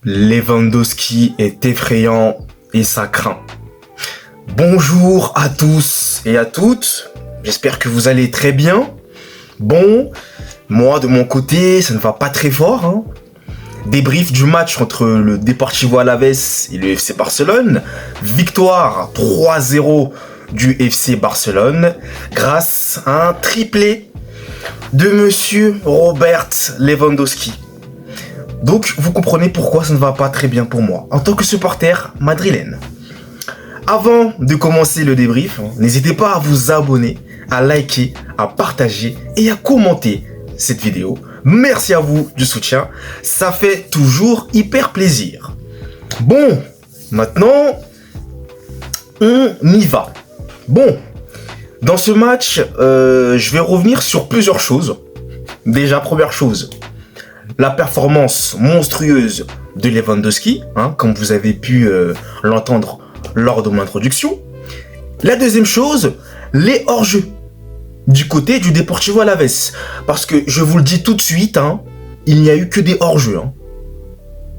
Lewandowski est effrayant et ça craint. Bonjour à tous et à toutes, j'espère que vous allez très bien. Bon, moi de mon côté, ça ne va pas très fort. Débrief du match entre le Deportivo Alavés et le FC Barcelone. Victoire 3-0 du FC Barcelone grâce à un triplé de monsieur Robert Lewandowski. Donc, vous comprenez pourquoi ça ne va pas très bien pour moi, en tant que supporter madrilène. Avant de commencer le débrief, n'hésitez pas à vous abonner, à liker, à partager et à commenter cette vidéo. Merci à vous du soutien, ça fait toujours hyper plaisir. Bon, maintenant, on y va. Bon, dans ce match, je vais revenir sur plusieurs choses. Déjà, première chose, la performance monstrueuse de Lewandowski, comme vous avez pu l'entendre lors de mon introduction. La deuxième chose, les hors-jeux du côté du Deportivo Alavés. Parce que je vous le dis tout de suite, il n'y a eu que des hors-jeux.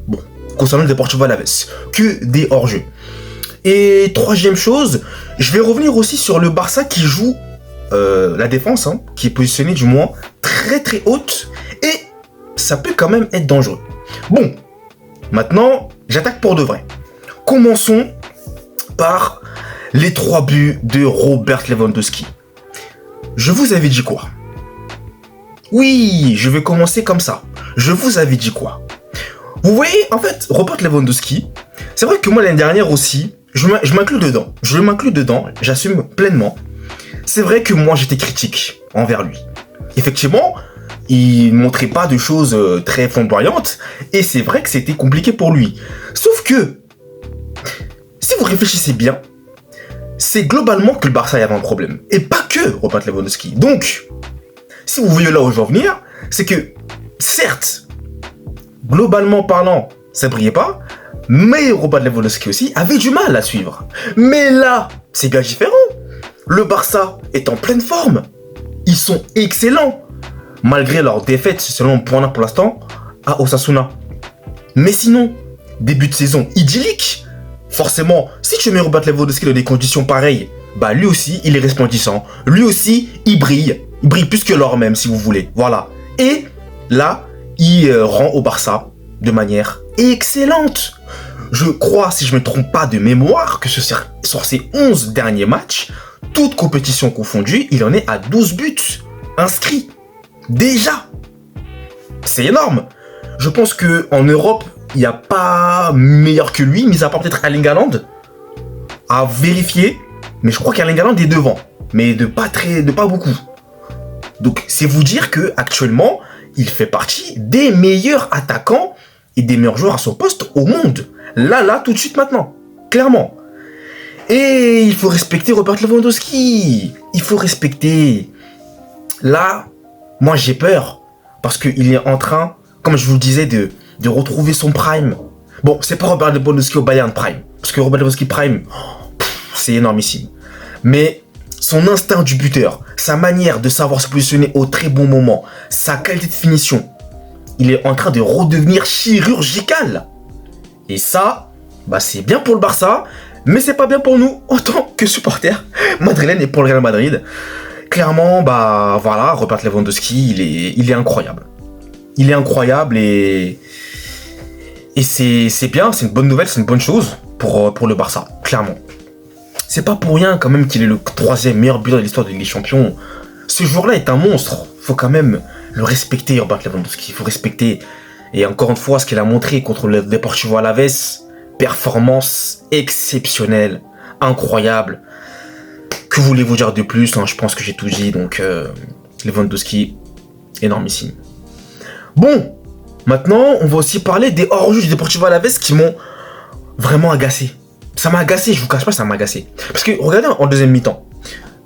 Bon, concernant le Deportivo Alavés, que des hors-jeux. Et troisième chose, je vais revenir aussi sur le Barça qui joue la défense, qui est positionnée du moins très très haute. Et ça peut quand même être dangereux. Bon, maintenant, j'attaque pour de vrai. Commençons par les 3 buts de Robert Lewandowski. Je vous avais dit quoi? Oui, je vais commencer comme ça. Je vous avais dit quoi? Vous voyez, en fait, Robert Lewandowski, c'est vrai que moi l'année dernière aussi, je m'inclus dedans. Je m'inclus dedans, j'assume pleinement. C'est vrai que moi j'étais critique envers lui. Effectivement, il montrait pas de choses très flamboyantes et c'est vrai que c'était compliqué pour lui. Sauf que, si vous réfléchissez bien, c'est globalement que le Barça y avait un problème. Et pas que Robert Lewandowski. Donc, si vous voyez là où je veux en venir, c'est que, certes, globalement parlant, ça brillait pas, mais Robert Lewandowski aussi avait du mal à suivre. Mais là, c'est bien différent. Le Barça est en pleine forme. Ils sont excellents. Malgré leur défaite, selon mon point là pour l'instant, à Osasuna. Mais sinon, début de saison idyllique. Forcément, si tu mets Robert Lewandowski dans des conditions pareilles, bah lui aussi, il est resplendissant. Lui aussi, il brille. Il brille plus que l'or même, si vous voulez. Voilà. Et là, il rend au Barça de manière excellente. Je crois, si je ne me trompe pas de mémoire, que sur ces 11 derniers matchs, toutes compétitions confondues, il en est à 12 buts inscrits. Déjà, c'est énorme. Je pense que en Europe, il n'y a pas meilleur que lui, mis à part peut-être Erling Haaland, à vérifier. Mais je crois qu'Erling Haaland est devant, mais de pas beaucoup. Donc c'est vous dire que actuellement, il fait partie des meilleurs attaquants et des meilleurs joueurs à son poste au monde. Là, tout de suite maintenant, clairement. Et il faut respecter Robert Lewandowski. Il faut respecter. Là, moi j'ai peur parce qu'il est en train, comme je vous le disais, de retrouver son prime. Bon, c'est pas Robert Lewandowski au Bayern Prime, parce que Robert Lewandowski Prime, c'est énormissime. Mais son instinct du buteur, sa manière de savoir se positionner au très bon moment, sa qualité de finition, il est en train de redevenir chirurgical. Et ça, bah c'est bien pour le Barça, mais c'est pas bien pour nous en tant que supporters madrilènes et pour le Real Madrid. Clairement, bah voilà, Robert Lewandowski, il est incroyable. Il est incroyable et c'est bien, c'est une bonne nouvelle, c'est une bonne chose pour le Barça, clairement. C'est pas pour rien quand même qu'il est le 3e meilleur buteur de l'histoire de Ligue des Champions. Ce joueur-là est un monstre, faut quand même le respecter, Robert Lewandowski, il faut respecter. Et encore une fois, ce qu'il a montré contre le Deportivo Alavés, performance exceptionnelle, incroyable. Que voulez-vous dire de plus, je pense que j'ai tout dit, donc Lewandowski, énormissime. Bon, maintenant, on va aussi parler des hors-jeux du Deportivo Alavés qui m'ont vraiment agacé. Ça m'a agacé, je vous cache pas, ça m'a agacé. Parce que, regardez en deuxième mi-temps,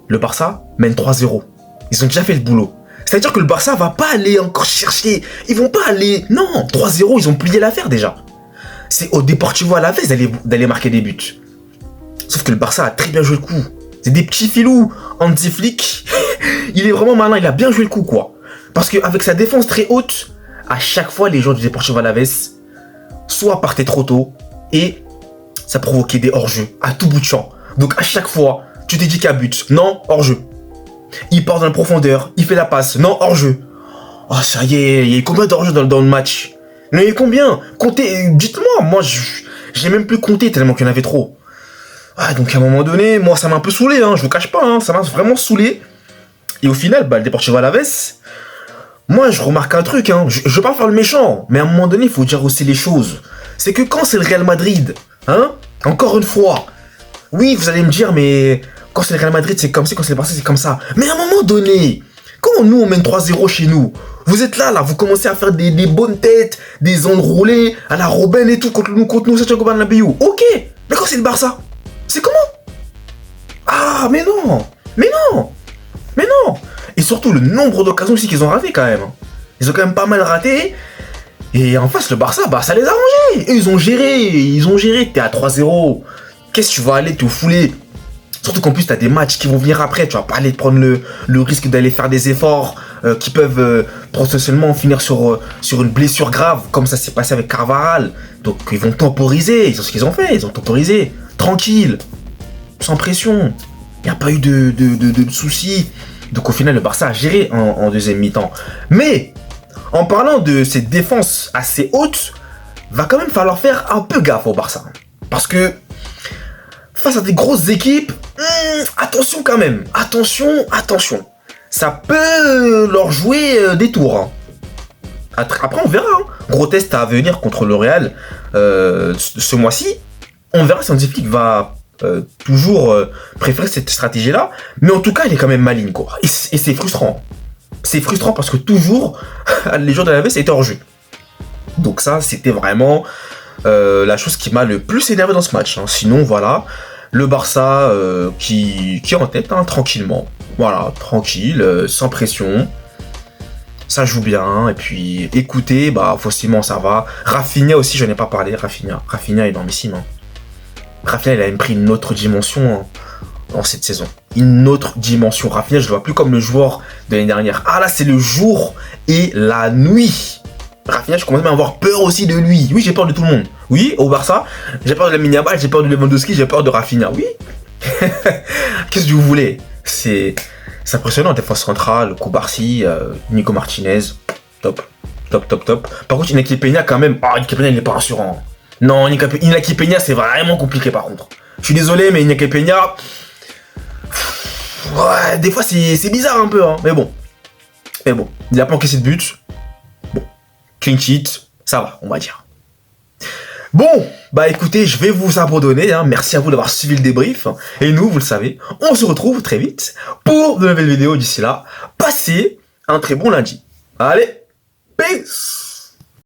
le Barça mène 3-0. Ils ont déjà fait le boulot. C'est-à-dire que le Barça va pas aller encore chercher. Ils vont pas aller... Non, 3-0, ils ont plié l'affaire déjà. C'est au Deportivo Alavés d'aller marquer des buts. Sauf que le Barça a très bien joué le coup. C'est des petits filous. Hansi Flick, il est vraiment malin, il a bien joué le coup, quoi. Parce qu'avec sa défense très haute, à chaque fois, les joueurs du Deportivo Alavés soit partait trop tôt, et ça provoquait des hors-jeux à tout bout de champ. Donc à chaque fois, tu t'es dit qu'il y a but, non, hors-jeu. Il part dans la profondeur, il fait la passe, non, hors-jeu. Oh, ça y est, il y a eu combien d'hors-jeux dans le match? Il y en a eu combien? Comptez, dites-moi, moi, j'ai même plus compté tellement qu'il y en avait trop. Ah, donc à un moment donné, moi, ça m'a un peu saoulé, hein, je vous cache pas, hein, ça m'a vraiment saoulé. Et au final, le Deportivo Alavés, moi, je remarque un truc, hein, je veux pas faire le méchant, mais à un moment donné, il faut dire aussi les choses. C'est que quand c'est le Real Madrid, hein, encore une fois, oui, vous allez me dire, mais quand c'est le Real Madrid, c'est comme ça, quand c'est le Barça, c'est comme ça. Mais à un moment donné, quand nous, on mène 3-0 chez nous, vous êtes là, vous commencez à faire des bonnes têtes, des enroulés à la Robben et tout, contre nous, Santiago Bernabéu. Ok, mais quand c'est le Barça, c'est comment? Ah, mais non, mais non, mais non. Et surtout, le nombre d'occasions aussi qu'ils ont raté quand même. Ils ont quand même pas mal raté. Et en face, le Barça, bah, ça les a arrangés. Et ils ont géré. T'es à 3-0. Qu'est-ce que tu vas aller te fouler? Surtout qu'en plus, t'as des matchs qui vont venir après. Tu vas pas aller te prendre le risque d'aller faire des efforts qui peuvent potentiellement finir sur une blessure grave, comme ça s'est passé avec Carvajal. Donc, ils vont temporiser. C'est ce qu'ils ont fait. Ils ont temporisé. Tranquille. Sans pression. Il n'y a pas eu de soucis. Donc, au final, le Barça a géré en deuxième mi-temps. Mais, en parlant de cette défense assez haute, va quand même falloir faire un peu gaffe au Barça. Parce que, face à des grosses équipes, attention quand même. Attention. Ça peut leur jouer des tours. Hein. Après, on verra. Hein. Gros test à venir contre le Real ce mois-ci. On verra si Hansi Flick va toujours préférer cette stratégie-là. Mais en tout cas, elle est quand même maligne, quoi. Et c'est frustrant. C'est frustrant parce que toujours, les joueurs de la veste étaient hors jeu. Donc ça, c'était vraiment la chose qui m'a le plus énervé dans ce match. Hein. Sinon, voilà, le Barça qui est en tête, hein, tranquillement. Voilà, tranquille, sans pression. Ça joue bien. Et puis, écoutez, bah, forcément, ça va. Rafinha aussi, je n'en ai pas parlé. Rafinha est énormissime. Hein. Rafinha, il a même pris une autre dimension dans cette saison. Une autre dimension. Rafinha, je le vois plus comme le joueur de l'année dernière. Ah là, c'est le jour et la nuit. Rafinha, je commence même à avoir peur aussi de lui. Oui, j'ai peur de tout le monde. Oui, au Barça, j'ai peur de Lamine Yamal, j'ai peur de Lewandowski, j'ai peur de Rafinha. Oui. Qu'est-ce que vous voulez? C'est impressionnant, défense centrale, Koubarsi, Nico Martinez. Top. Par contre, Iñaki Peña, quand même. Ah, Iñaki Peña, il n'est pas rassurant. Non, Iñaki Peña, c'est vraiment compliqué par contre. Je suis désolé, mais Iñaki Peña. Ouais, des fois, c'est bizarre un peu. Hein. Mais bon, il n'a pas encaissé de but. Bon, clean sheet, ça va, on va dire. Bon, bah écoutez, je vais vous abandonner. Hein. Merci à vous d'avoir suivi le débrief. Et nous, vous le savez, on se retrouve très vite pour de nouvelles vidéos. D'ici là, passez un très bon lundi. Allez, peace!